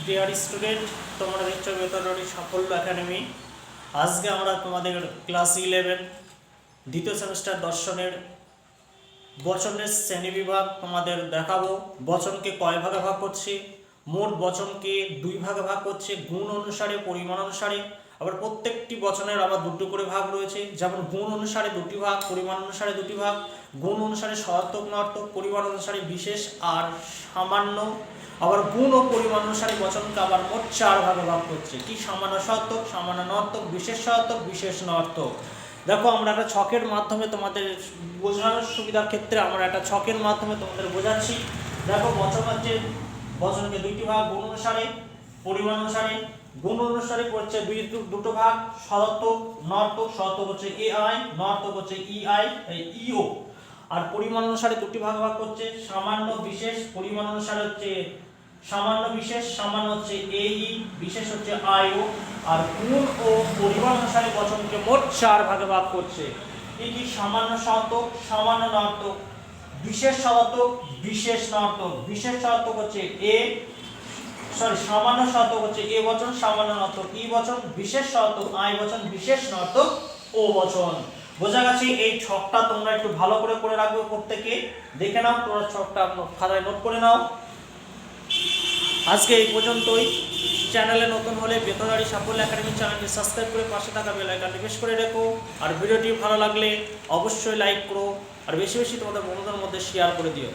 Dear student, তোমরা দেখছো বেতনবাড়ি সাফল্য একাডেমি। আজকে আমরা তোমাদের ক্লাস 11 দ্বিতীয় সেমিস্টার দর্শনের বচনের শ্রেণীবিভাগ তোমাদের দেখাবো। বচনকে কয় ভাগে ভাগ করছি? মোট বচনকে দুই ভাগে ভাগ করছে, গুণ অনুসারে, পরিমাণ অনুসারে। আবার প্রত্যেকটি বচনের আবার দুটো করে ভাগ রয়েছে, যেমন গুণ অনুসারে দুটি ভাগ, পরিমাণ অনুসারে দুটি ভাগ। গুণ অনুসারে সহার্থক, নর্থক, পরিমাণ অনুসারে বিশেষ আর সামান্য। আবার গুণ ও পরিমাণ অনুসারে বচনকে আবার মোট চার ভাগে ভাগ করছে। কি? সামান্য সহার্থক, সামান্য নর্থক, বিশেষ সহার্থক, বিশেষ নর্থক। দেখো, আমরা একটা ছকের মাধ্যমে তোমাদের বোঝানোর সুবিধার ক্ষেত্রে আমরা একটা ছকের মাধ্যমে তোমাদের বোঝাচ্ছি। দেখো, বচন হচ্ছে, বচনকে দুইটি ভাগ, গুণ অনুসারে, পরিমাণ অনুসারে। গুণ অনুসারে করছে দুটো ভাগ, সহার্থক, নর্থক। সহার্থক হচ্ছে এআই, নর্থক হচ্ছে ইআই, ইও। আর পরিমাণ অনুসারে দুটি ভাগ ভাগ করছে, সামান্য, বিশেষ। পরিমাণ অনুসারে হচ্ছে সামান্য, বিশেষ। সামান্য হচ্ছে এই, বিশেষ হচ্ছে আইও। আর গুণ ও পরিমাণ অনুসারে বচনকে মোট চার ভাগে ভাগ করছে। কি কি? সামান্য সহার্থক, সামান্য নর্থক, বিশেষ সহার্থক, বিশেষ নর্থক। বিশেষ সহার্থক হচ্ছে সামান্য সহার্থক হচ্ছে এ বচন, সামান্য নর্থক ই বচন। বিশেষ সহার্থক আই বচন, বিশেষ নর্থক ও বচন। বোঝা গেছে? এই ছকটা তোমরা একটু ভালো করে রাখবে, প্রত্যেকে দেখে নাও, তোমরা ছকটা খাতায় নোট করে নাও। আজকে এই পর্যন্তই। চ্যানেলে নতুন হলে বেতনবাড়ি সাফল্য একাডেমি চ্যানেলটি সাবস্ক্রাইব করে পাশে থাকা বেল আইকনটি প্রেস করে রেখো। আর ভিডিওটি ভালো লাগলে অবশ্যই লাইক করো, আর বেশি বেশি তোমাদের বন্ধুদের মধ্যে শেয়ার করে দিও।